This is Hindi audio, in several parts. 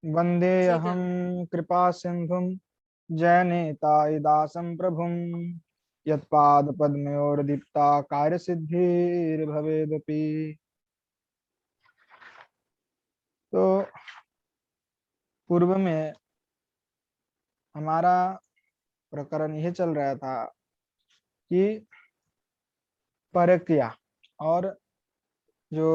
वंदे ठीक है। अहम कृपा सिंधुम जयनेतायदासं प्रभुम यत्पाद पद्मयोर्दीप्ता कार्य सिद्धिर्भवेदपि। तो पूर्व में हमारा प्रकरण यह चल रहा था कि परक्रिया और जो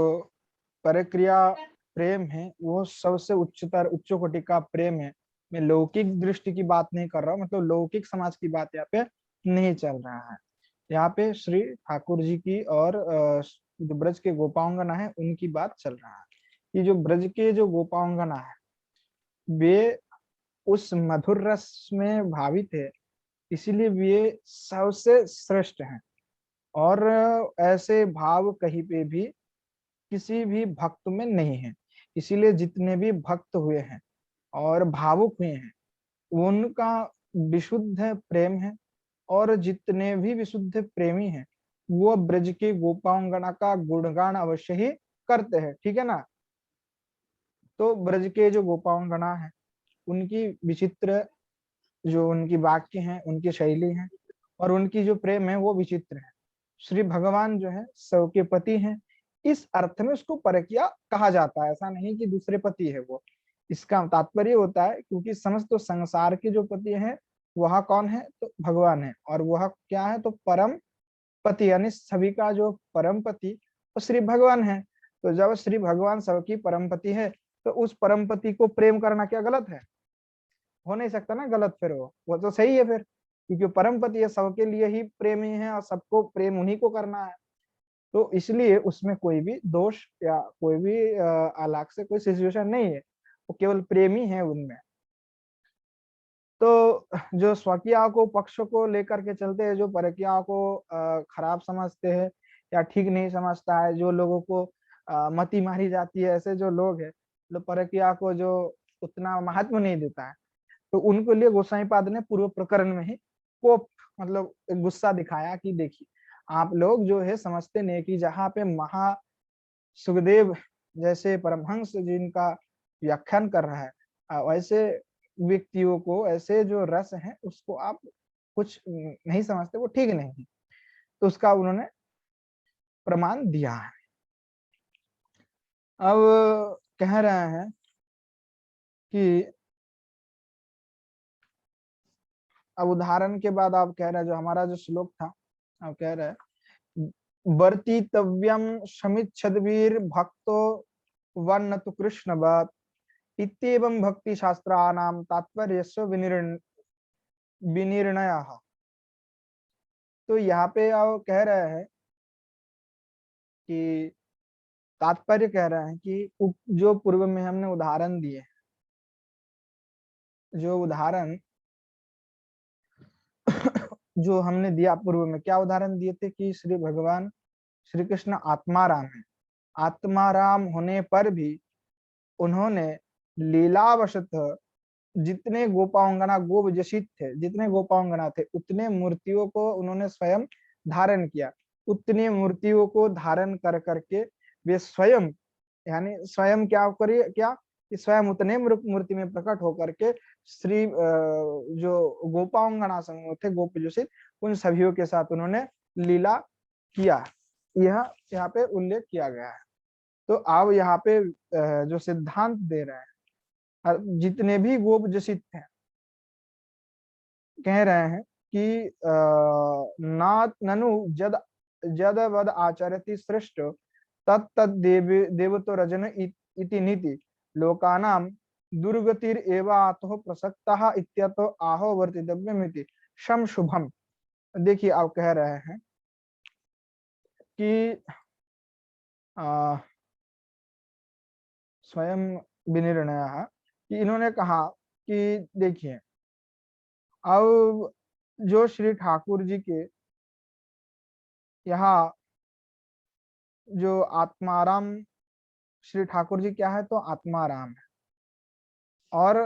परक्रिया प्रेम है वो सबसे उच्चतर उच्च कोटि का प्रेम है। मैं लौकिक दृष्टि की बात नहीं कर रहा हूँ, मतलब लौकिक समाज की बात यहाँ पे नहीं चल रहा है। यहाँ पे श्री ठाकुर जी की और जो ब्रज के गोपांगना है उनकी बात चल रहा है। कि जो ब्रज के जो गोपांगना है वे उस मधुर रस में भावित है, इसीलिए वे सबसे श्रेष्ठ हैं। और ऐसे भाव कहीं पे भी किसी भी भक्त में नहीं है। इसीलिए जितने भी भक्त हुए हैं और भावुक हुए हैं उनका विशुद्ध प्रेम है। और जितने भी विशुद्ध प्रेमी हैं वो ब्रज के गोपांगना का गुणगान अवश्य ही करते हैं, ठीक है ना। तो ब्रज के जो गोपांगना है उनकी विचित्र जो उनकी वाक्य हैं, उनकी शैली है और उनकी जो प्रेम है वो विचित्र है। श्री भगवान जो है सबके पति हैं, इस अर्थ में उसको परकिया कहा जाता है। ऐसा नहीं कि दूसरे पति है वो, इसका तात्पर्य होता है क्योंकि समस्त तो संसार के जो पति हैं वह कौन है तो भगवान है, और वह क्या है तो परम पति, यानी सभी का जो परम पति वो श्री भगवान है। तो जब श्री भगवान सबकी परम पति है तो उस परम पति को प्रेम करना क्या गलत है? हो नहीं सकता ना गलत, फिर वो तो सही है फिर, क्योंकि परम पति है, सबके लिए ही प्रेमी है और सबको प्रेम उन्हीं को करना है। तो इसलिए उसमें कोई भी दोष या कोई भी अलग से कोई सिचुएशन नहीं है, वो केवल प्रेमी है उनमें। तो जो स्वकीय को पक्ष को लेकर के चलते हैं, जो परकीय को खराब समझते हैं या ठीक नहीं समझता है, जो लोगों को मति मारी जाती है, ऐसे जो लोग हैं, जो परकीय को जो उतना महत्व नहीं देता है, तो उनके लिए गोसाईपाद ने पूर्व प्रकरण में ही कोप मतलब गुस्सा दिखाया कि देखिए आप लोग जो है समझते नहीं कि जहाँ पे महा सुखदेव जैसे परमहंस जिनका व्याख्यान कर रहा है वैसे व्यक्तियों को ऐसे जो रस है उसको आप कुछ नहीं समझते, वो ठीक नहीं है। तो उसका उन्होंने प्रमाण दिया है। अब कह रहे हैं कि अब उदाहरण के बाद आप कह रहे हैं, जो हमारा जो श्लोक था आप कह रहे हैं वर्तितव्यम समिच्छद्वीर भक्तो वन्न तो कृष्ण बात इत्येवं भक्ति शास्त्राणाम तात्पर्यस्य विनिर्णयः। तो यहाँ पे आप कह रहे हैं कि तात्पर्य कह रहे हैं कि जो पूर्व में हमने उदाहरण दिए, जो उदाहरण जो हमने दिया पूर्व में, क्या उदाहरण दिए थे कि श्री भगवान श्री कृष्ण आत्माराम है, आत्माराम होने पर भी उन्होंने लीलावशतः जितने गोपांगना गो विजयित थे, जितने गोपांगना थे उतने मूर्तियों को उन्होंने स्वयं धारण किया। उतने मूर्तियों को धारण कर करके वे स्वयं, यानी स्वयं क्या करिए क्या कि स्वयं उतने मूर्ति में प्रकट होकर के श्री जो गोपांगना समूह थे गोप विजयित उन सभीयों के साथ उन्होंने लीला किया। यह यहाँ पे उल्लेख किया गया है। तो आप यहाँ पे जो सिद्धांत दे रहे हैं, जितने भी गोप जसित हैं कह रहे हैं कि ना ननु जद जद वद आचरति श्रेष्ठ तत् देवतो रजन इति नीति लोकानाम दुर्गतिर एवातो प्रसक्तः इत्यतो आहो वर्तितव्यमिति शम शुभम। देखिए आप कह रहे हैं कि स्वयं विनिर्णय कि इन्होंने कहा कि देखिए अब जो श्री ठाकुर जी के यहाँ जो आत्माराम, श्री ठाकुर जी क्या है तो आत्माराम है, और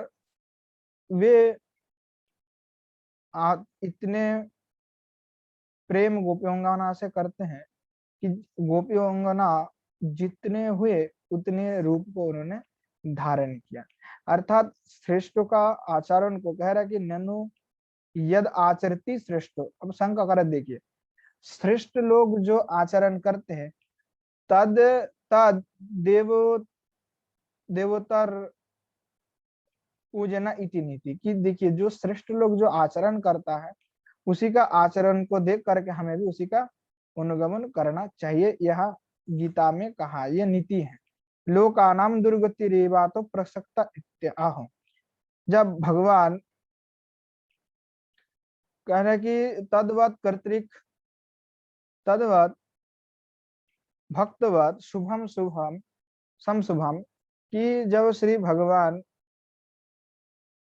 वे इतने प्रेम गोपियोंगना से करते हैं कि गोपियोंगना जितने हुए उतने रूप को उन्होंने धारण किया। अर्थात श्रेष्ठ का आचरण को कह रहा है कि ननु यद आचरती श्रेष्ठ। अब शंका कर देखिए, श्रेष्ठ लोग जो आचरण करते हैं तद तद देव देवोत्तर पूजना इति नीति, कि देखिए जो श्रेष्ठ लोग जो आचरण करता है उसी का आचरण को देख करके हमें भी उसी का अनुगमन करना चाहिए। यह गीता में कहा, यह नीति है। लोकानाम दुर्गति रेवा तो प्रसक्ता इत्याह। जब भगवान कह रहे कि तद्वत कर्तृक तद्वत भक्तवत शुभम शुभम समशुभम, कि जब श्री भगवान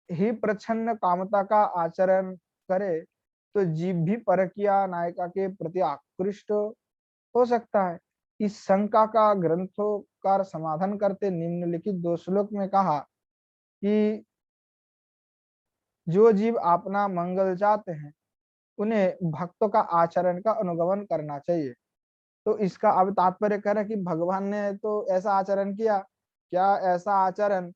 ही प्रच्छन्न कामता का आचरण करे तो जीव भी परकिया नायिका के प्रति आकृष्ट हो सकता है। इस शंका का ग्रंथोकार समाधान करते निम्नलिखित दो श्लोक में कहा कि जो जीव अपना मंगल चाहते हैं उन्हें भक्तों का आचरण का अनुगमन करना चाहिए। तो इसका अब तात्पर्य कह रहा है कि भगवान ने तो ऐसा आचरण किया, क्या ऐसा आचरण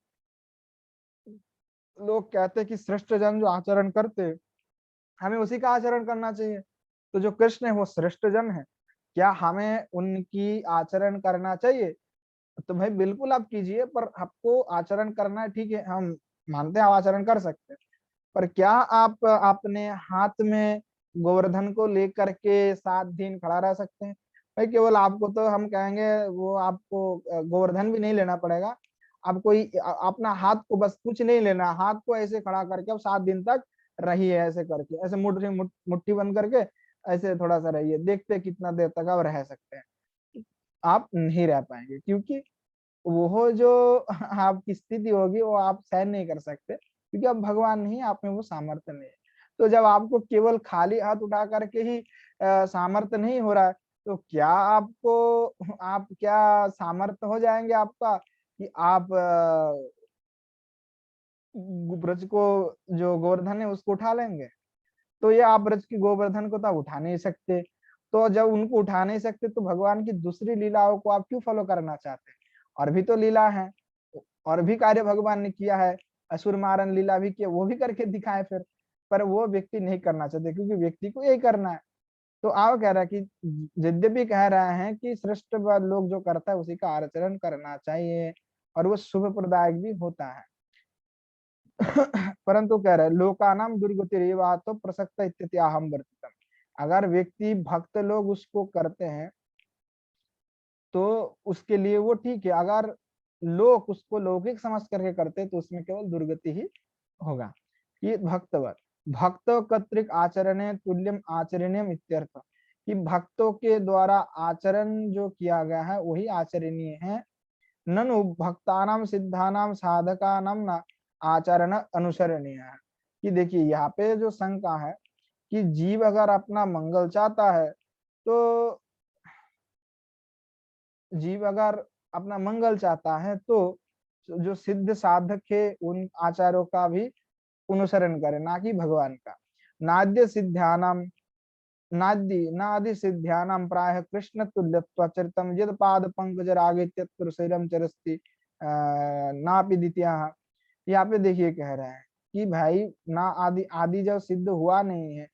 लोग कहते हैं कि श्रेष्ठ जन जो आचरण करते हमें उसी का आचरण करना चाहिए। तो जो कृष्ण है वो श्रेष्ठ जन है, क्या हमें उनकी आचरण करना चाहिए? तो भाई बिल्कुल आप कीजिए, पर आपको आचरण करना है, ठीक है, हम मानते हैं आप आचरण कर सकते हैं, पर क्या आप अपने हाथ में गोवर्धन को लेकर के 7 दिन खड़ा रह सकते हैं? भाई केवल आपको तो हम कहेंगे वो आपको गोवर्धन भी नहीं लेना पड़ेगा, आप कोई अपना हाथ को बस कुछ नहीं लेना, हाथ को ऐसे खड़ा करके अब 7 दिन तक रहिए, ऐसे करके, ऐसे मुट्ठी बंद करके ऐसे थोड़ा सा रहिए, देखते कितना देर तक आप रह सकते हैं। आप नहीं रह पाएंगे, क्योंकि वो जो आपकी स्थिति होगी वो आप सहन नहीं कर सकते, क्योंकि अब भगवान नहीं, आप में वो सामर्थ्य नहीं है। तो जब आपको केवल खाली हाथ उठा करके ही सामर्थ्य नहीं हो रहा है, तो क्या आपको आप क्या सामर्थ्य हो जाएंगे आपका कि आप ब्रज को जो गोवर्धन है उसको उठा लेंगे? तो ये आप ब्रज की गोवर्धन को तो आप उठा नहीं सकते। तो जब उनको उठा नहीं सकते तो भगवान की दूसरी लीलाओं को आप क्यों फॉलो करना चाहते हैं? और भी तो लीला है, और भी कार्य भगवान ने किया है, असुर मारन लीला भी किया, वो भी करके दिखाए फिर, पर वो व्यक्ति नहीं करना चाहते क्योंकि व्यक्ति को यही करना है। तो आप कह रहा है कि यद्यपि कह रहे हैं कि श्रेष्ठ लोग जो करता है उसी का आचरण करना चाहिए और वो शुभ प्रदायक भी होता है। परंतु कह रहे लोकानाम दुर्गति रेवा तो प्रसक्त इत्याहम वर्तितम, अगर व्यक्ति भक्त लोग उसको करते हैं तो उसके लिए वो ठीक है, अगर लोग उसको लौकिक समझ करके करते तो उसमें केवल दुर्गति ही होगा। ये भक्तवत भक्त कर्तृक आचरणे तुल्यम आचरणीयम इत्यर्थ, कि भक्तों के द्वारा आचरण जो किया गया है वही आचरणीय है। ननु भक्तानाम सिद्धानाम साधकानाम न आचरण अनुसरणीय है, कि देखिए यहाँ पे जो शंका है कि जीव अगर अपना मंगल चाहता है तो जीव अगर अपना मंगल चाहता है तो जो सिद्ध साधक है उन आचारों का भी अनुसरण करे, ना कि भगवान का। नाद्य सिद्ध्यानाम नादि नादि सिद्ध्यानाम प्राय कृष्ण तुल्यत्व चरितम यद पाद पंकज रागे शरीरम चरस्ति नापि द्वितीय। यहाँ पे देखिए कह रहे हैं कि भाई ना आदि आदि जब सिद्ध हुआ नहीं है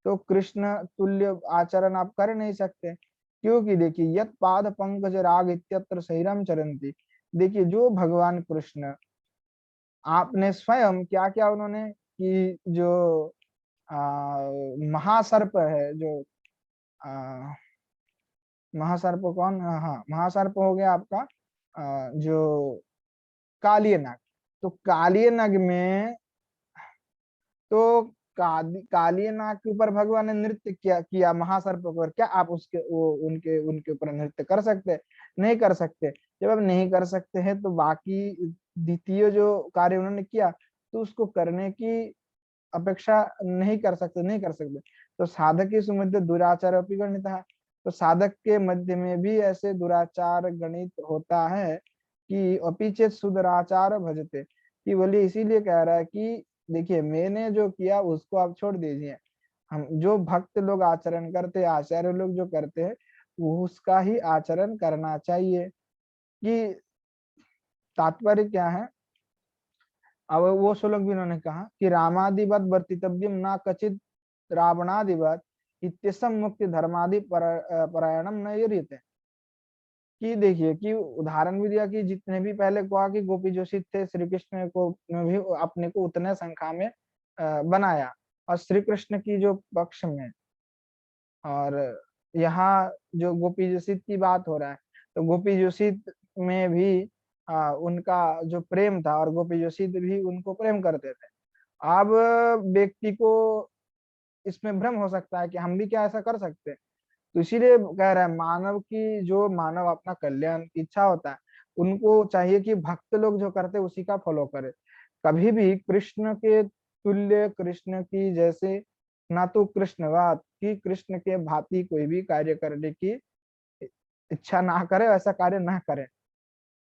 तो कृष्ण तुल्य आचरण आप कर नहीं सकते, क्योंकि देखिए यत पाद पंकज राग इत्यत्र शरीरम चरंती, देखिए जो भगवान कृष्ण आपने स्वयं क्या क्या उन्होंने कि जो आ, महासर्प है, जो आ, महासर्प कौन, हाँ महासर्प हो गया आपका जो कालिय नाग, तो कालिय नाग में तो कालिय नाग के ऊपर भगवान ने नृत्य किया महासर्प पर, क्या आप उसके वो उनके उनके ऊपर नृत्य कर सकते? नहीं कर सकते। जब आप नहीं कर सकते हैं तो बाकी द्वितीय जो कार्य उन्होंने किया तो उसको करने की अपेक्षा नहीं कर सकते, नहीं कर सकते। तो साधक के सुमध्य दुराचार अपि गणित है, तो साधक के मध्य में भी ऐसे दुराचार गणित होता है कि अपिचेत सुदराचार भजते, कि बोलिए इसीलिए कह रहा है कि देखिए मैंने जो किया उसको आप छोड़ दीजिए, हम जो भक्त लोग आचरण करते हैं, आचार्य लोग जो करते हैं वो उसका ही आचरण करना चाहिए। कि तात्पर्य क्या है अब वो श्लोक भी उन्होंने कहा कि रामादिवत वर्तितव्यम ना कचित रावणादिवत इत्यसम मुक्ति धर्मादि परायणम न युर्यते। कि देखिए कि उदाहरण भी दिया कि जितने भी पहले कहा कि गोपी जोशी थे, श्री कृष्ण को ने भी अपने को उतने संख्या में बनाया, और श्री कृष्ण की जो पक्ष में, और यहाँ जो गोपी जोशी की बात हो रहा है, तो गोपी जोशी में भी उनका जो प्रेम था, और गोपी जोशी भी उनको प्रेम करते थे। अब व्यक्ति को इसमें भ्रम हो सकता है कि हम भी क्या ऐसा कर सकते हैं। तो इसीलिए कह रहा है मानव की जो मानव अपना कल्याण की इच्छा होता है, उनको चाहिए कि भक्त लोग जो करते हैं उसी का फॉलो करे। कभी भी कृष्ण के तुल्य, कृष्ण की जैसे, ना तो कृष्णवाद की कृष्ण के भांति कोई भी कार्य करने की इच्छा ना करे, ऐसा कार्य ना करे।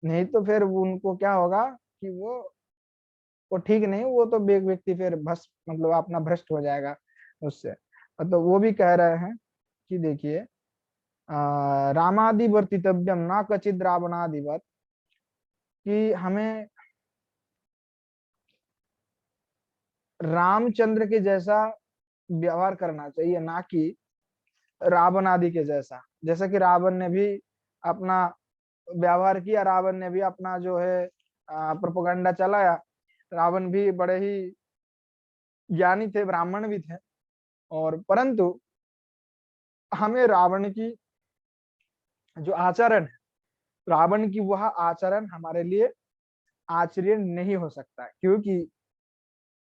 नहीं तो फिर उनको क्या होगा कि वो ठीक नहीं, वो तो व्यक्ति फिर भ्रष्ट, मतलब अपना भ्रष्ट हो जाएगा उससे। तो वो भी कह रहे हैं कि देखिए रामादि वर्तितव्यम ना कचित रावणादिवत, कि हमें रामचंद्र के जैसा व्यवहार करना चाहिए, ना कि रावण आदि के जैसा। जैसा कि रावण ने भी अपना व्यवहार किया, रावण ने भी अपना जो है प्रोपेगेंडा चलाया। रावण भी बड़े ही ज्ञानी थे, ब्राह्मण भी थे, और परंतु हमें रावण की जो आचरण है, रावण की वह आचरण हमारे लिए आचरण नहीं हो सकता, क्योंकि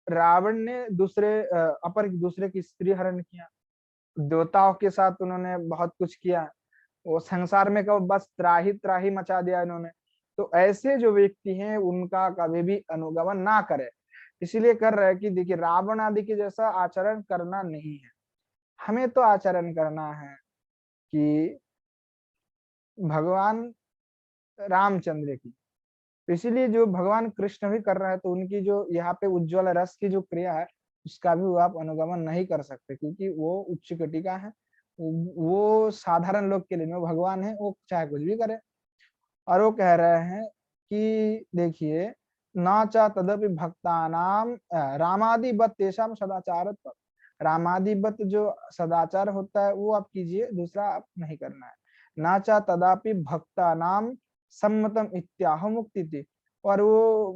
रावण ने दूसरे की स्त्री हरण किया, देवताओं के साथ उन्होंने बहुत कुछ किया, वो संसार में कब बस त्राही त्राही मचा दिया इन्होंने। तो ऐसे जो व्यक्ति हैं उनका कभी भी अनुगमन ना करे। इसीलिए कर रहे हैं कि देखिए रावण आदि के जैसा आचरण करना नहीं है, हमें तो आचरण करना है कि भगवान रामचंद्र की। तो इसीलिए जो भगवान कृष्ण भी कर रहे हैं, तो उनकी जो यहाँ पे उज्ज्वल रस की जो क्रिया है, उसका भी वो आप अनुगमन नहीं कर सकते, क्योंकि वो उच्च कोटि का है। वो साधारण लोग के लिए वो भगवान है, वो चाहे कुछ भी करे। और वो कह रहे हैं कि देखिए ना चा तदपि भक्तानाम रामादिवत तेषाम सदाचार, रामादिवत जो सदाचार होता है वो आप कीजिए, दूसरा आप नहीं करना है। ना चा तदापि भक्तानाम सम्मतम इत्याह मुक्ति थी, और वो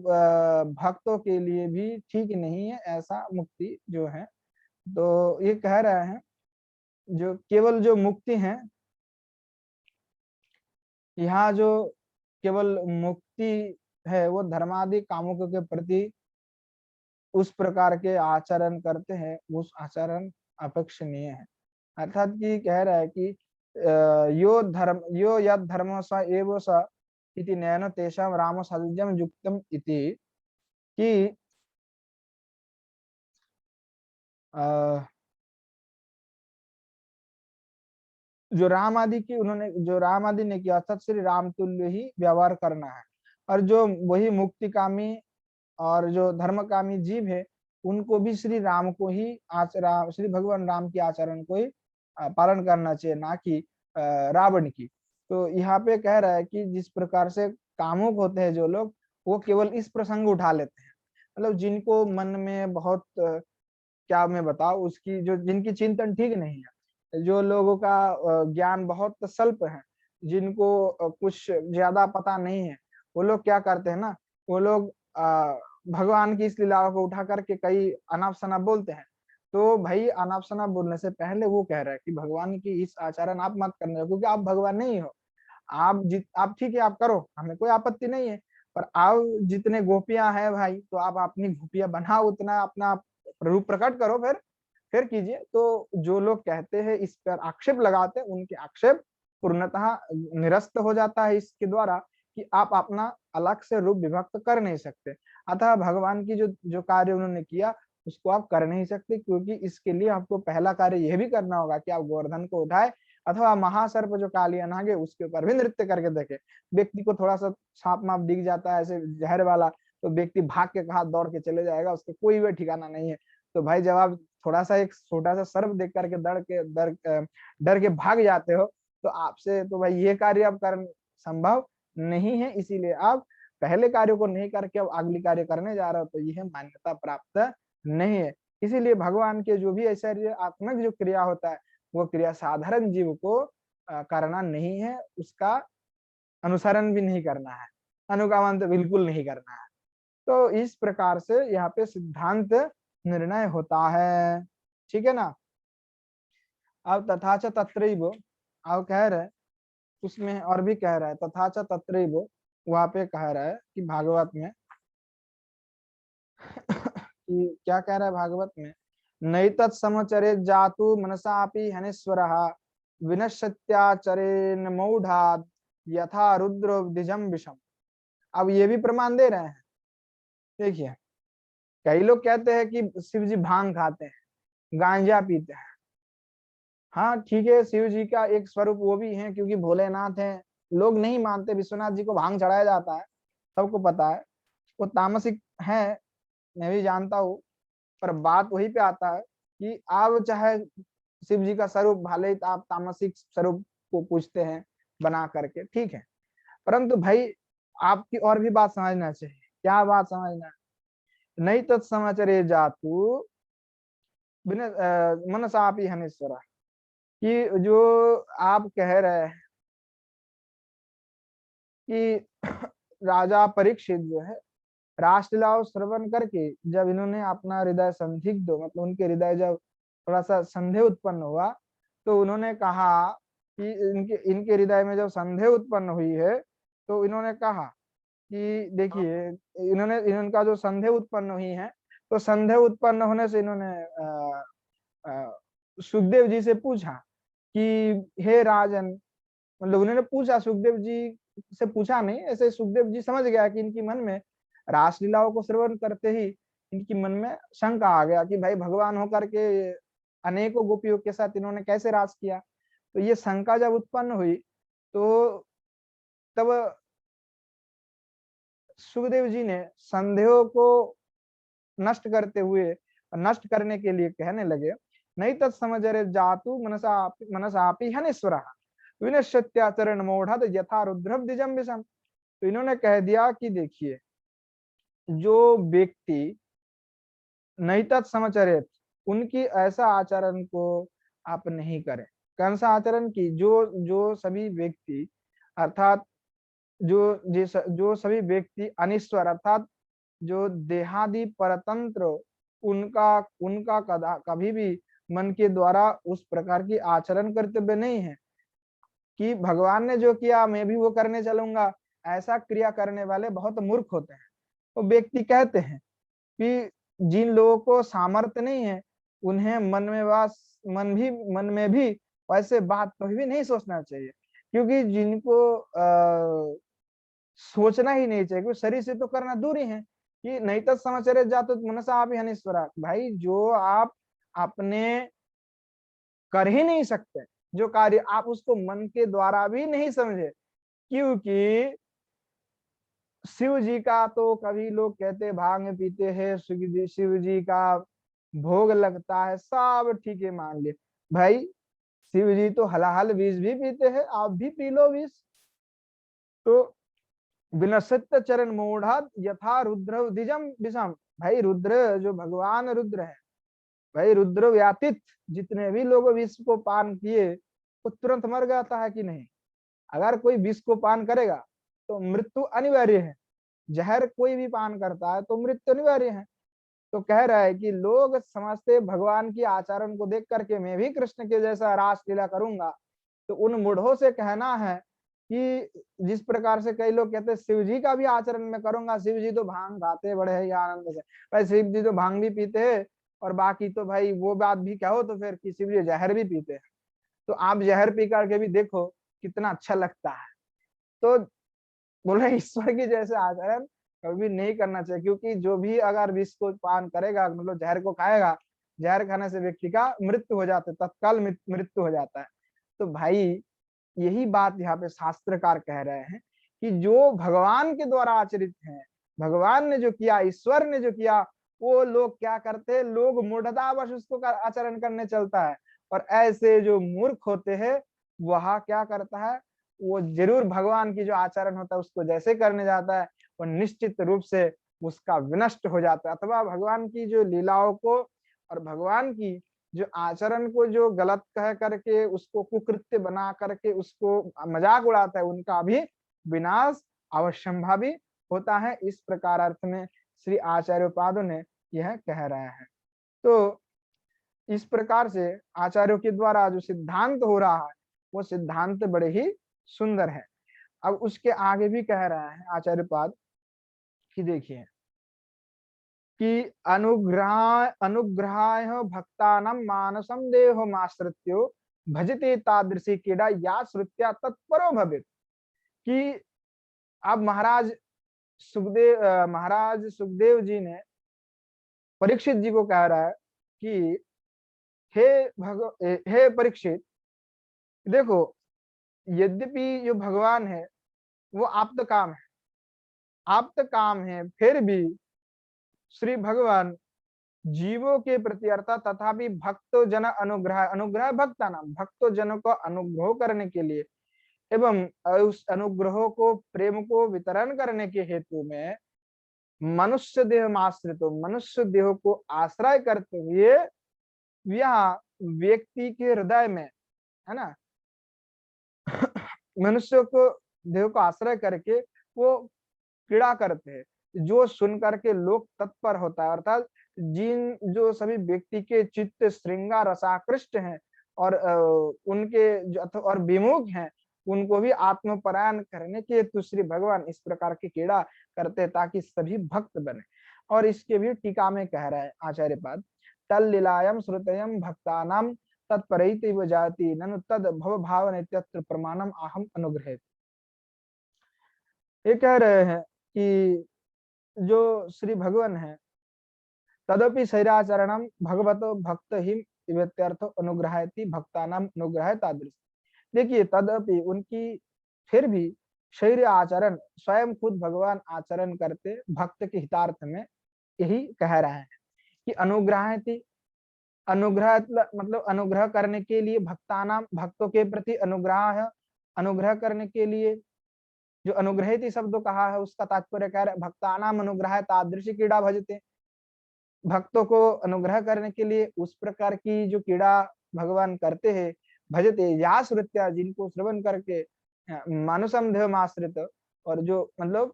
भक्तों के लिए भी ठीक नहीं है ऐसा मुक्ति जो है। तो ये कह रहे हैं जो केवल जो मुक्ति है, यहाँ जो केवल मुक्ति है, वो धर्मादि कामुकों के प्रति उस प्रकार के आचरण करते हैं, उस आचरण अपेक्षणीय है। अर्थात कि कह रहा है कि यो यद धर्म स एव स इति नैन तेषाम राम सायुज्यम युक्तम इति, कि जो राम आदि ने किया, अर्थात श्री राम तुल्य ही व्यवहार करना है। और जो वही मुक्तिकामी और जो धर्मकामी जीव है, उनको भी श्री राम को ही आचरण, श्री भगवान राम की आचरण को ही पालन करना चाहिए, ना कि रावण की। तो यहाँ पे कह रहा है कि जिस प्रकार से कामुक होते हैं जो लोग, वो केवल इस प्रसंग उठा लेते हैं, मतलब जिनको मन में बहुत क्या मैं बताऊं, उसकी जो जिनकी चिंतन ठीक नहीं है, जो लोगों का ज्ञान बहुत स्वल्प है, जिनको कुछ ज्यादा पता नहीं है, वो लोग क्या करते हैं ना, वो लोग भगवान की इस लीलाओं को उठा करके कई अनाप शनाप बोलते हैं। तो भाई अनाप शनाप बोलने से पहले वो कह रहा है कि भगवान की इस आचरण आप मत करने, क्योंकि आप भगवान नहीं हो। आप ठीक है, आप करो, हमें कोई आपत्ति नहीं है, पर आप जितने गोपियां हैं भाई, तो आप अपनी गोपियां बनाओ, उतना अपना रूप प्रकट करो, फिर कीजिए। तो जो लोग कहते हैं, इस पर आक्षेप लगाते हैं, उनके आक्षेप पूर्णतः निरस्त हो जाता है इसके द्वारा, कि आप अपना अलग से रूप विभक्त कर नहीं सकते। अतः भगवान की जो जो कार्य उन्होंने किया, उसको आप कर नहीं सकते, क्योंकि इसके लिए आपको पहला कार्य यह भी करना होगा कि आप गोवर्धन को उठाए, अथवा महासर्प जो कालिया नाग है उसके ऊपर भी नृत्य करके देखे। व्यक्ति को थोड़ा सा सांप माप दिख जाता है ऐसे जहर वाला, तो व्यक्ति भाग के कहा दौड़ के चले जाएगा, उसके कोई भी ठिकाना नहीं है। तो भाई जब आप थोड़ा सा एक छोटा सा सर्प देख करके डर के भाग जाते हो, तो आपसे तो भाई ये कार्य अब कर संभव नहीं है। इसीलिए आप पहले कार्य को नहीं करके अब अगली कार्य करने जा रहे हो तो यह मान्यता प्राप्त नहीं है। इसीलिए भगवान के जो भी ऐश्वर्यात्मक जो क्रिया होता है वो क्रिया साधारण जीव को करना नहीं है, उसका अनुसरण भी नहीं करना है, अनुगमन तो बिल्कुल नहीं करना है। तो इस प्रकार से यहाँ पे सिद्धांत निर्णय होता है, ठीक है ना। अब तथा च तत्रैव, अब कह रहे उसमें और भी कह रहा है, तथा च तत्रैव वहां पे कह रहा है कि भागवत में कि क्या कह रहा है भागवत में, नैतत् समचरे जातु मनसापि हनेश्वरः विनश्यत्याचरेन मौढ़ात् यथा रुद्र द्विजम विषम। अब ये भी प्रमाण दे रहे हैं। देखिए कई लोग कहते हैं कि शिव जी भांग खाते हैं, गांजा पीते हैं। हाँ ठीक है, शिव जी का एक स्वरूप वो भी है क्योंकि भोलेनाथ हैं। लोग नहीं मानते, विश्वनाथ जी को भांग चढ़ाया जाता है, सबको पता है वो तामसिक है, मैं भी जानता हूँ। पर बात वही पे आता है कि आप चाहे शिव जी का स्वरूप भले आप तामसिक स्वरूप को पूछते हैं बना करके, ठीक है, परंतु भाई आपकी और भी बात समझना चाहिए। क्या बात समझना है, नहीं तत्समाचरे जातु मनसापि हनेश्वरा, कि जो आप कह रहे हैं कि राजा परीक्षित जो है रासलीलाओं श्रवण करके जब इन्होंने अपना हृदय संदिग्ध, मतलब उनके हृदय जब थोड़ा सा संदेह उत्पन्न हुआ तो उन्होंने कहा कि इनके इनके हृदय में जब संदेह उत्पन्न हुई है तो इन्होंने कहा कि देखिए, इन्होंने इनका जो संदेह उत्पन्न हुई है तो संदेह उत्पन्न होने से इन्होंने सुखदेव जी से पूछा कि हे राजन, मतलब उन्होंने पूछा सुखदेव जी से, पूछा नहीं, ऐसे सुखदेव जी समझ गया कि इनकी मन में रासलीलाओं को श्रवण करते ही इनकी मन में शंका आ गया कि भाई भगवान होकर के अनेकों गोपियों के साथ इन्होंने कैसे रास किया। तो ये शंका जब उत्पन्न हुई तो तब सुखदेव जी ने संदेहों को नष्ट करते हुए, नष्ट करने के लिए कहने लगे, नहीं तत्समजरे जातु मनसापि हनेश्वरः विनश्यत्याचरण मौढ़ात् यथा रुद्रम द्विजम विषम। तो इन्होंने कह दिया कि देखिए, जो व्यक्ति नहीं तत्समचरित, उनकी ऐसा आचरण को आप नहीं करें। कौन सा आचरण की, जो जो सभी व्यक्ति अर्थात जो सभी व्यक्ति अनिश्वर अर्थात जो देहादि परतंत्र, उनका उनका कभी भी मन के द्वारा उस प्रकार की आचरण कर्तव्य नहीं है कि भगवान ने जो किया मैं भी वो करने चलूंगा। ऐसा क्रिया करने वाले बहुत मूर्ख होते हैं। वो व्यक्ति कहते हैं कि जिन लोगों को सामर्थ्य नहीं है उन्हें मन में भी वैसे बात कभी भी नहीं सोचना चाहिए, क्योंकि जिनको सोचना ही नहीं चाहिए, क्योंकि शरीर से तो करना दूर ही है कि नहीं तो समाचार जातो मनसा आप हनीश्वरा। भाई जो आप अपने कर ही नहीं सकते, जो कार्य आप उसको मन के द्वारा भी नहीं समझे, क्योंकि शिव जी का तो कभी लोग कहते भांग पीते हैं, शिव जी का भोग लगता है, सब ठीक है मान लिए। भाई शिव जी तो हलाहल विष भी पीते हैं, आप भी पी लो विष। तो विनश्यत चरण मूढ़ा यथा रुद्र द्विजम विषम। भाई रुद्र, जो भगवान रुद्र है, भाई रुद्र व्यातीत जितने भी लोग विष को पान किए वो तुरंत मर जाता है कि नहीं। अगर कोई विष को पान करेगा तो मृत्यु अनिवार्य है, जहर कोई भी पान करता है तो मृत्यु अनिवार्य है। तो कह रहा है कि लोग समझते भगवान की आचरण को देख करके मैं भी कृष्ण के जैसा रास लीला करूंगा। तो उन मूढ़ों से कहना है कि जिस प्रकार से कई लोग कहते हैं शिव जी का भी आचरण मैं करूंगा, शिव जी तो भांग खाते बड़े है आनंद से, भाई शिव जी तो भांग भी पीते हैं, और बाकी तो भाई वो बात भी कहो तो फिर कि शिव जी जहर भी पीते हैं। तो आप जहर पी करके भी देखो कितना अच्छा लगता है। तो बोले ईश्वर की जैसे आचरण कभी नहीं करना चाहिए, क्योंकि जो भी अगर विष को पान करेगा, मतलब जहर को खाएगा, जहर खाने से व्यक्ति का मृत्यु हो जाता है, तत्काल मृत्यु हो जाता है। तो भाई यही बात यहाँ पे शास्त्रकार कह रहे हैं कि जो भगवान के द्वारा आचरित है, भगवान ने जो किया, ईश्वर ने जो किया, वो लोग क्या करते हैं, लोग मूढ़तावश उसको आचरण करने चलता है। और ऐसे जो मूर्ख होते हैं वह क्या करता है, वो जरूर भगवान की जो आचरण होता है उसको जैसे करने जाता है, वो निश्चित रूप से उसका विनष्ट हो जाता है, अथवा भगवान की जो लीलाओं को और भगवान की जो आचरण को जो गलत कह करके उसको कुकृत्य बना करके उसको मजाक उड़ाता है, उनका भी विनाश अवश्यंभावी होता है। इस प्रकार अर्थ में श्री आचार्योपादों ने यह कह रहे हैं। तो इस प्रकार से आचार्यों के द्वारा जो सिद्धांत हो रहा है वो सिद्धांत बड़े ही सुंदर है। अब उसके आगे भी कह रहा है आचार्यपाद कि देखिए कि अनुग्रहाय भक्तानां मानसं देहमाश्रित्यो भजते तादृशी क्रीड़ा या श्रुत्या तत्परो भवेत्। कि अब महाराज सुखदेव जी ने परीक्षित जी को कह रहा है कि हे परीक्षित, देखो यद्यपि जो भगवान है वो आप्त काम है, फिर भी श्री भगवान जीवों के प्रति अर्थात तथापि भक्तो जन अनुग्रह भक्ता नाम भक्तो जनों को अनुग्रह करने के लिए एवं उस अनुग्रह को प्रेम को वितरण करने के हेतु में मनुष्य देह आश्रित मनुष्य देह को आश्रय करते हुए यह व्यक्ति के हृदय में, है ना, मनुष्य को देह को आश्रय करके वो क्रीड़ा करते हैं, जो सुन करके लोग तत्पर होता है। अर्थात जिन जो सभी व्यक्ति के चित्त श्रृंगार रसाकृष्ट हैं और उनके जो और विमुख हैं, उनको भी आत्मपरायण करने के हेतु श्री भगवान इस प्रकार की क्रीड़ा करते ताकि सभी भक्त बने। और इसके भी टीका में कह रहा है आचार्यपाद, तल लीलायम श्रुतयम भक्तानाम तत्परैति जाति ननु तद भव भावन इत्यत्र प्रमाणम अहम अनुग्रहित। ये कह रहे हैं कि जो श्री भगवान है तदपि शरीराचरणम भगवतो भक्त हिम इत्यर्थ अनुग्रहति भक्तानाम अनुग्रह तादृश। देखिए तदपि उनकी फिर भी शरीर आचरण स्वयं खुद भगवान आचरण करते भक्त के हितार्थ में, यही कह रहे हैं कि अनुग्रहति अनुग्रह मतलब अनुग्रह करने के लिए भक्तानाम भक्तों के प्रति अनुग्रह है, अनुग्रह करने के लिए जो अनुग्रहित शब्द कहा है उसका तात्पर्य कह रहे भक्तानाम अनुग्रह तादृशी क्रीड़ा भजते, भक्तों को अनुग्रह करने के लिए उस प्रकार की जो क्रीड़ा भगवान करते हैं। भजते या श्रुत्या जिनको श्रवण करके मानुषम देह आश्रित, और जो मतलब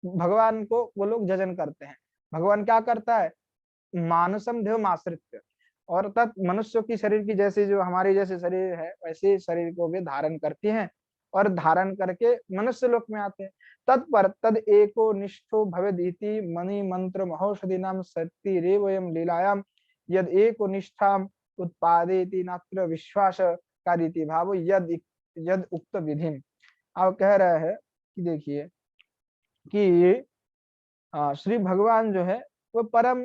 भगवान को वो लोग जजन करते हैं। भगवान क्या करता है, मानुषम देह आश्रित, और तत् मनुष्य की शरीर की जैसे जो हमारे जैसे शरीर है वैसे शरीर को भी धारण करती हैं और धारण करके मनुष्य लोक में आते हैं। तत्पर तद एको निष्ठो भवेदिति मणि मंत्र महौषधि नाम शक्ति रेवयम लीलायाम यद एको निष्ठाम उत्पादेति नात्र विश्वास कारिति भाव यद उक्त विधि। अब कह रहा है कि देखिए कि श्री भगवान जो है वो परम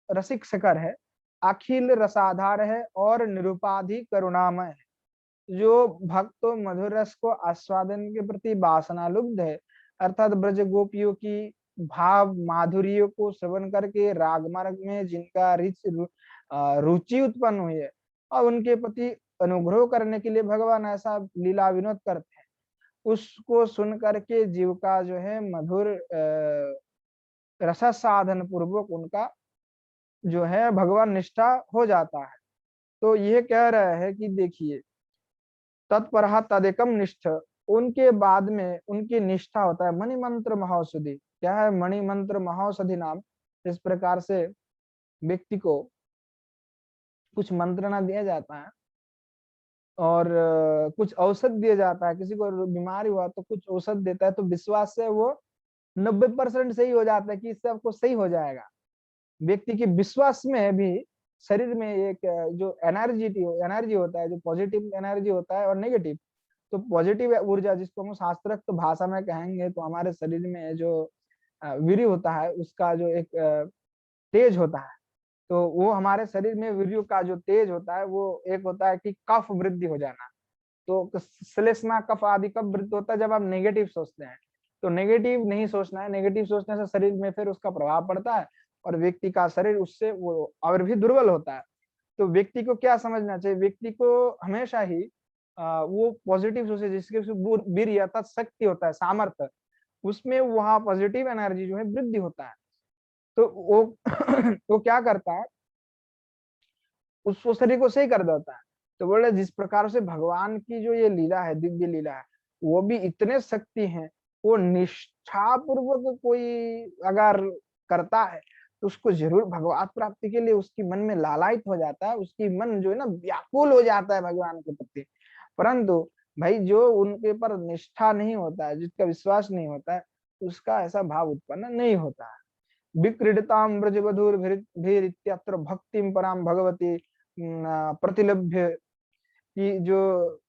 रसिक शकर है, अखिल रसाधार है और निरुपाधि करुणामय है। जो भक्त मधुर रस को आस्वादन के प्रति वासनालुब्ध है, अर्थात ब्रज गोपियों की भाव माधुर्य को श्रवण करके रागमार्ग में जिनका रुचि उत्पन्न हुई है और उनके प्रति अनुग्रह करने के लिए भगवान ऐसा लीला विनोद करते हैं, उसको सुन करके जीव का जो है मधुर रस साधन पूर्वक उनका जो है भगवान निष्ठा हो जाता है। तो ये कह रहे हैं कि देखिए तत्परहा तदेकम निष्ठ, उनके बाद में उनकी निष्ठा होता है मणि मंत्र महौषधि। क्या है मणि मंत्र महौषधि नाम, इस प्रकार से व्यक्ति को कुछ मंत्रणा दिया जाता है और कुछ औषध दिया जाता है। किसी को बीमारी हुआ तो कुछ औषध देता है, तो विश्वास से वो 90% सही हो जाता है कि इससे आपको सही हो जाएगा। व्यक्ति के विश्वास में भी शरीर में एक जो एनर्जी होता है, जो पॉजिटिव एनर्जी होता है और नेगेटिव, तो पॉजिटिव ऊर्जा जिसको हम शास्त्रोक्त भाषा में कहेंगे तो हमारे शरीर में जो वीर्य होता है उसका जो एक तेज होता है, तो वो हमारे शरीर में वीर्य का जो तेज होता है वो एक होता है कि कफ वृद्धि हो जाना। तो श्लेष्मा कफ आदि कब वृद्धि होता है, जब आप नेगेटिव सोचते हैं। तो नेगेटिव नहीं सोचना है, नेगेटिव सोचने से शरीर में फिर उसका प्रभाव पड़ता है और व्यक्ति का शरीर उससे वो और भी दुर्बल होता है। तो व्यक्ति को क्या समझना चाहिए, व्यक्ति को हमेशा ही वो पॉजिटिव सोचे, जिसके वीर्य अर्थात शक्ति होता है, सामर्थ्य, उसमें वहां पॉजिटिव एनर्जी जो है वृद्धि होता है। तो वो वो क्या करता है, उस शरीर को सही कर देता है। तो बोले जिस प्रकार से भगवान की जो ये लीला है, दिव्य लीला है, वो भी इतने शक्ति है, वो निष्ठा पूर्वक कोई अगर करता है तो उसको जरूर भगवत प्राप्ति के लिए उसकी मन में लालायित हो जाता है, उसकी मन जो है ना व्याकुल हो जाता है भगवान के प्रति। परंतु भाई जो उनके पर निष्ठा नहीं होता है, जिसका विश्वास नहीं होता है, उसका ऐसा भाव उत्पन्न नहीं होता है। विक्रीडताम ब्रजवधूर्भिरित्यत्र भक्तिम पराम भगवती प्रतिलभ्य, कि जो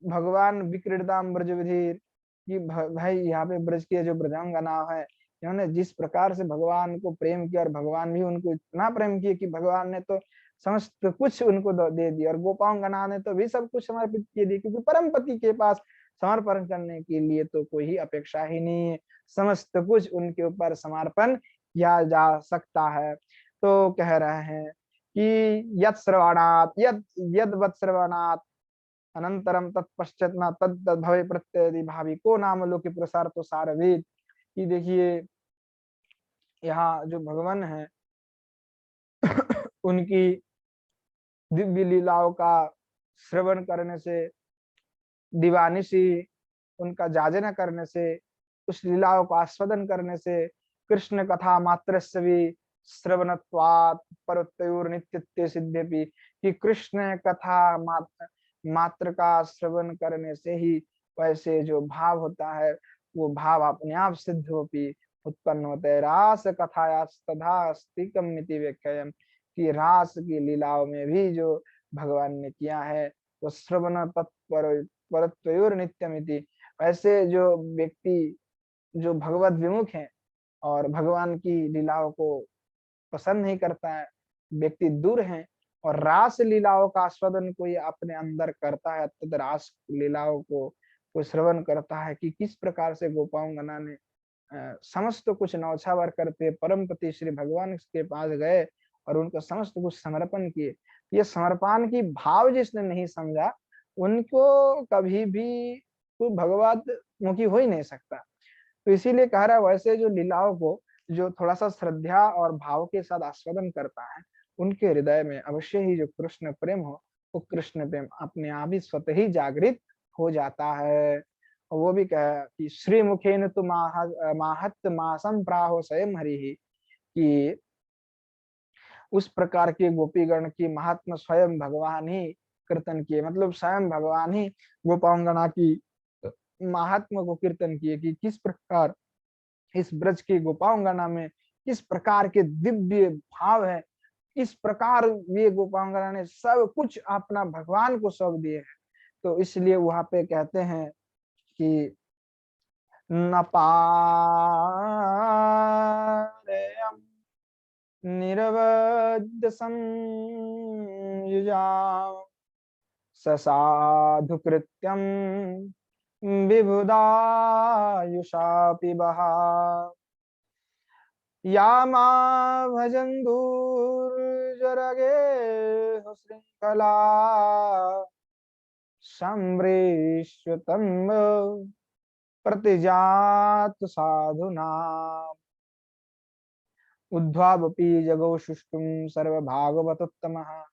भगवान विक्रीडताम ब्रजवधीर, कि भाई यहाँ पे ब्रज के जो ब्रजांगना है, इन्होंने जिस प्रकार से भगवान को प्रेम किया और भगवान भी उनको इतना प्रेम किया कि भगवान ने तो समस्त कुछ उनको दे दिया, और गोपांगना ने तो भी सब कुछ समर्पित किए दिए, क्योंकि परम पति के पास समर्पण करने के लिए तो कोई ही अपेक्षा ही नहीं है, समस्त कुछ उनके ऊपर समर्पण किया जा सकता है। तो कह रहे हैं कि यद श्रवणात् यद यद वत् श्रवणात् अनंतरम तत्पश्चात न तद भवे प्रत्यय भावी को नाम लोके प्रसार तो सारवेद, कि देखिए यहाँ जो भगवान है उनकी दिव्य लीलाओं का श्रवण करने से, दीवानिशी उनका जाजना करने से, उस लीलाओं को आस्वादन करने से, कृष्ण कथा मात्र भी श्रवणत्वात् परत्योर नित्यत्व सिद्ध्यपि, कि कृष्ण कथा मात्र का श्रवण करने से ही वैसे जो भाव होता है वो भाव अपने आप सिद्ध होपी उत्पन्न होते है। रास कथायास्तथास्तिकमिति व्याख्यायम्, कि रास की लीलाओं में भी जो भगवान ने किया है तो श्रवण तत्पर परत्वयोर नित्यमिति, वैसे जो व्यक्ति जो भगवत विमुख है और भगवान की लीलाओं को पसंद नहीं करता है, व्यक्ति दूर है, और रास लीलाओं का आस्वादन कोई अपने अंदर करता है, तद रास लीलाओं को श्रवण करता है कि किस प्रकार से गोपांगना ने समस्त कुछ नौछावर करते परम पति श्री भगवान के पास गए और उनको समस्त कुछ समर्पण किए। ये समर्पण की भाव जिसने नहीं समझा, उनको कभी भी कोई भगवत मुखी हो ही नहीं सकता। तो इसीलिए कह रहा है वैसे जो लीलाओं को जो थोड़ा सा श्रद्धा और भाव के साथ आस्वादन करता है, उनके हृदय में अवश्य ही जो कृष्ण प्रेम हो, वो कृष्ण प्रेम अपने आप ही स्वतः ही जागृत हो जाता है। और वो भी कहा कि श्री मुखेन तो माहत मासम प्राहो स्वयं हरि ही, कि उस प्रकार के गोपीगण की महात्मा स्वयं भगवान ही कीर्तन किए, मतलब स्वयं भगवान ही गोपांगना की महात्मा को कीर्तन किए, कि किस प्रकार इस ब्रज की गोपांगना में किस प्रकार के दिव्य भाव है, किस प्रकार ये गोपांगना ने सब कुछ अपना भगवान को सौंप दिए है। तो इसलिए वहां पे कहते हैं कि न पारयम निरवद्य संयुजा ससाधु कृत्यम विबुधायुषापि बहा, या मा भजन दूर्जरगे श्रृंखला सम्रेष्यतम प्रतिजात साधुना उद्ध्वावपि जगौ सुष्टुम सर्वभागवतोत्तमः।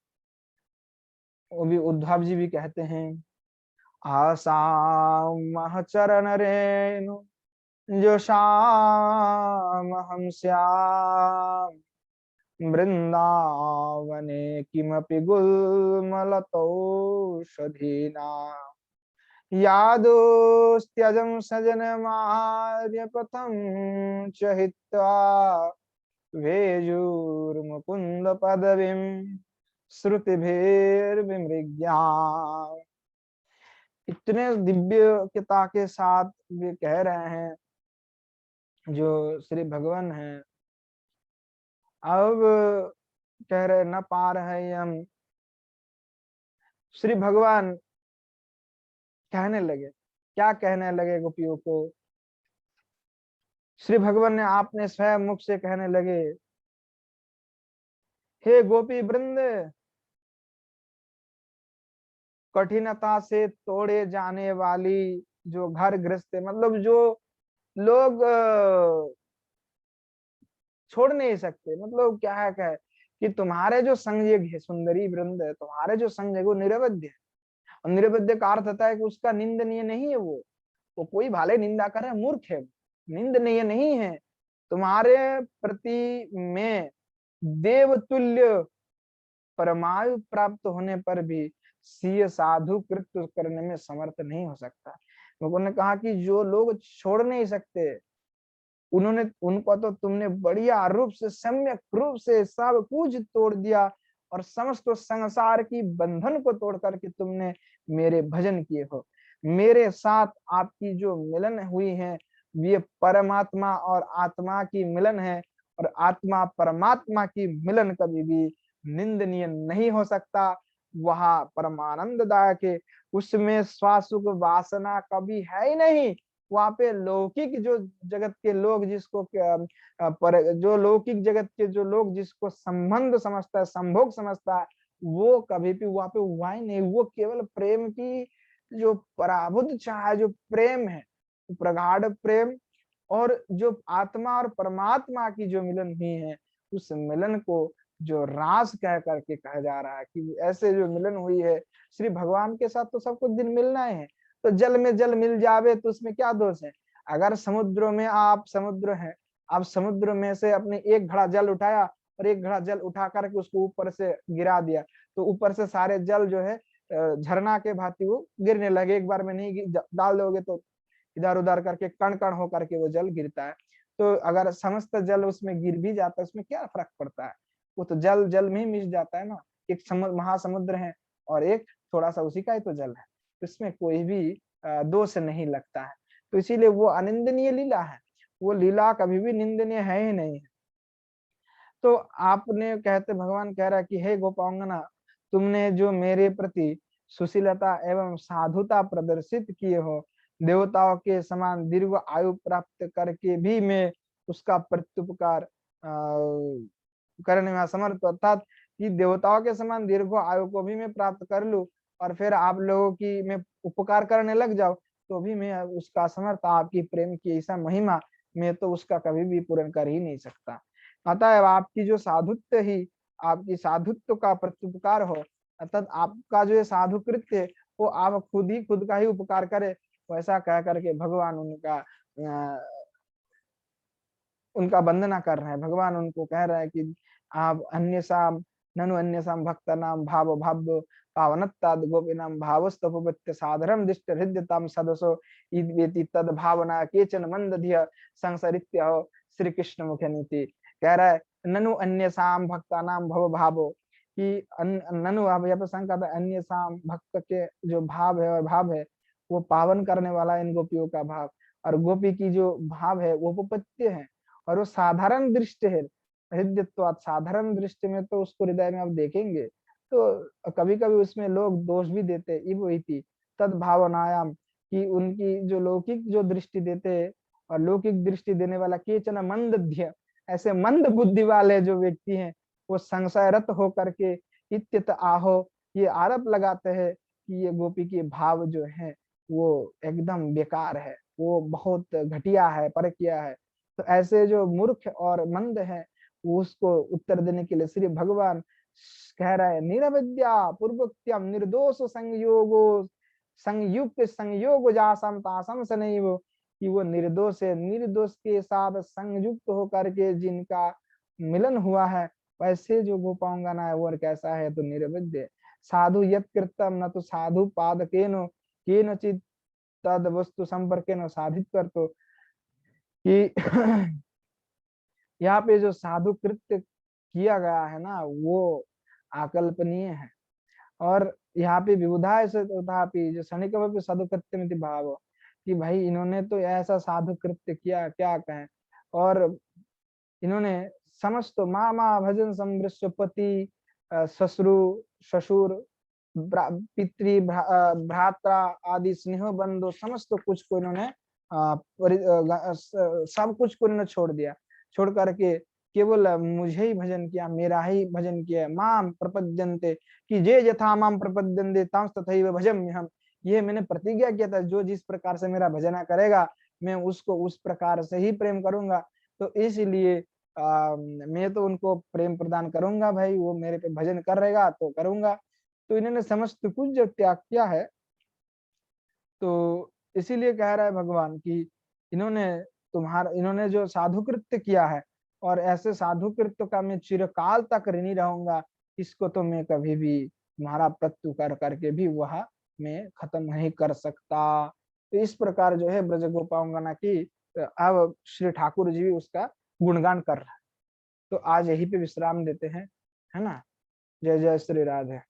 वो भी उद्धव जी भी कहते हैं, आसाम चरण रेणु जो श्याम हम श्याम वृंदावने किमपि गुल्मलतौषधीना, यादोस्त्यजं सजनमार्य पथं च हित्वा वेजुर्मुकुंद पदवीं श्रुतिभिर्विमृग्या। इतने दिव्यता के साथ वे कह रहे हैं जो श्री भगवान हैं। अब कह रहे न पार है हम, श्री भगवान कहने लगे, क्या कहने लगे गोपियों को, श्री भगवान ने आपने स्वयं मुख से कहने लगे, हे गोपी वृंद, कठिनता से तोड़े जाने वाली जो घर गृहस्थ, मतलब जो लोग छोड़ नहीं सकते। मतलब क्या है कि तुम्हारे जो संग है सुंदरी वृंद है, तुम्हारे जो संग है वो निरवध्य है। और निरवध्य का अर्थ होता है कि उसका निंदनीय नहीं है। वो कोई भाले निंदा करे मूर्ख है, निंदनीय नहीं है। तुम्हारे प्रति में देवतुल्य परमायु प्राप्त होने पर भी सीय साधु कृत्य करने में समर्थ नहीं हो सकता। लोगों ने कहा कि जो लोग छोड़ नहीं सकते, उन्होंने उनको तो तुमने बढ़िया रूप से सम्यक रूप से सब कुछ तोड़ दिया और समस्त संसार की बंधन को तोड़ करके तुमने मेरे भजन किए हो। मेरे साथ आपकी जो मिलन हुई है ये परमात्मा और आत्मा की मिलन है, और आत्मा परमात्मा की मिलन कभी भी निंदनीय नहीं हो सकता। वह परमानंददायक है, उसमें स्वासुख वासना कभी है ही नहीं। वहां पे लौकिक जो जगत के लोग जिसको पर जो लौकिक जगत के जो लोग जिसको संबंध समझता है, संभोग समझता है, वो कभी भी वहां पे हुआ ही नहीं। वो केवल प्रेम की जो पराबुद्ध चाह, जो प्रेम है, प्रगाढ़ प्रेम, और जो आत्मा और परमात्मा की जो मिलन हुई है, उस मिलन को जो रास कह करके कहा जा रहा है कि ऐसे जो मिलन हुई है श्री भगवान के साथ, तो सब कुछ दिन मिलना है। तो जल में जल मिल जावे तो उसमें क्या दोष है। अगर समुद्र में आप समुद्र है, आप समुद्र में से अपने एक घड़ा जल उठाया और एक घड़ा जल उठा करके उसको ऊपर से गिरा दिया, तो ऊपर से सारे जल जो है झरना के भांति वो गिरने लगे। एक बार में नहीं डाल दोगे तो इधर उधर करके कण कण हो करके वो जल गिरता है। तो अगर समस्त जल उसमें गिर भी जाता है, उसमें क्या फर्क पड़ता है। वो तो जल जल में ही मिल जाता है ना। एक महासमुद्र है और एक थोड़ा सा उसी का ही तो जल है, इसमें कोई भी दोष नहीं लगता है। तो इसीलिए वो अनिंदनीय लीला है, वो लीला कभी भी निंदनीय है ही नहीं। तो आपने कहते भगवान कह रहा है कि हे गोपांगना, तुमने जो मेरे प्रति सुशीलता एवं साधुता प्रदर्शित किए हो, देवताओं के समान दीर्घ आयु प्राप्त करके भी मैं उसका प्रत्युपकार करने में असमर्थ, अर्थात कि देवताओं के समान दीर्घ आयु को भी मैं प्राप्त कर लूं और फिर आप लोगों की मैं उपकार करने लग जाऊं, तो भी मैं उसका असमर्थ। आपकी प्रेम की ऐसा महिमा मैं तो उसका कभी भी पूर्ण कर ही नहीं सकता। अतः आपकी जो साधुत्व ही आपकी साधुत्व का प्रत्युपकार हो, अर्थात आपका जो साधु कृत्य वो आप खुद ही खुद का ही उपकार करे, वैसा कह करके भगवान उनका वंदना कर रहे हैं। भगवान उनको कह रहे हैं कि आप अन्य साम ननु अन्य साम भक्त नाम भाव भाव्य पावनत्ताद गोपिनाम भावस्तपत्य साधरम दिष्ट हृदयताम सदसो इति तद भावना केचन मंदधिय संसरित्य हो श्री कृष्ण मुख नीति। कह रहा है ननु अन्य साम भक्ता नाम भव भावो कि ननु आप यहाँ पे शंका अन्य साम भक्त के जो भाव है और भाव है वो पावन करने वाला इन गोपियों का भाव, और गोपी की जो भाव है वो उपपत्य है, और वो साधारण दृष्टि है। हृदयत्वात् साधारण दृष्टि में तो उसको हृदय में आप देखेंगे तो कभी कभी उसमें लोग दोष भी देते इव इति तद भावनायाम, कि उनकी जो लौकिक जो दृष्टि देते और लौकिक दृष्टि देने वाला केचन मंदध्य, ऐसे मंद बुद्धि वाले जो व्यक्ति हैं वो संशयरत होकर के इत्यत आहो ये आरोप लगाते हैं कि ये गोपी के भाव जो है वो एकदम बेकार है, वो बहुत घटिया है, परकिया है। तो ऐसे जो मूर्ख और मंद है उसको उत्तर देने के लिए श्री भगवान कह रहा है निरविद्या पूर्वोक्त्यम निर्दोष संयोगो संयुक्त संयोग जासम तासम से नहीं, वो कि वो निर्दोष है, निर्दोष के साथ संयुक्त होकर के जिनका मिलन हुआ है वैसे जो गोपांगना है वो कैसा है, तो निर्विद्य साधु यत कृतम न तो साधु पाद के नचित तद वस्तु संपर्क न साधित कर, तो कि यहाँ पे जो साधु कृत्य किया गया है ना वो अकल्पनीय है। और यहाँ पे विबुधा तथापि जो शनिक साधु कृत्य में भाव, कि भाई इन्होंने तो ऐसा साधु कृत्य किया क्या कहें। और इन्होंने समस्त मामा भजन समृष्पति ससुरु ससुर पितृ भ्रात्रा आदि स्नेह बंधु समस्त कुछ को इन्होंने सब कुछ को इन्होंने छोड़ दिया, छोड़ करके केवल मुझे ही भजन किया, मेरा ही भजन किया। माम प्रपद्यन्ते कि जे यथा माम प्रपद्यन्ते तांस तथैव भजम्यहम्, ये मैंने प्रतिज्ञा किया था जो जिस प्रकार से मेरा भजना करेगा मैं उसको उस प्रकार से ही प्रेम करूंगा, तो इसलिए मैं तो उनको प्रेम प्रदान करूंगा भाई, वो मेरे पे भजन कर रहेगा तो करूंगा। तो इन्होंने समस्त कुछ जब त्याग किया है, तो इसीलिए कह रहा है भगवान कि इन्होंने जो साधु कृत्य किया है, और ऐसे साधु कृत्य का मैं चिरकाल तक ऋणी रहूंगा, इसको तो मैं कभी भी तुम्हारा प्रत्यु कर करके भी वह मैं खत्म नहीं कर सकता। तो इस प्रकार जो है ब्रज गोपांगना की अब श्री ठाकुर जी भी उसका गुणगान कर रहा है। तो आज यहीं पे विश्राम देते हैं, है ना। जय जय श्री राधे।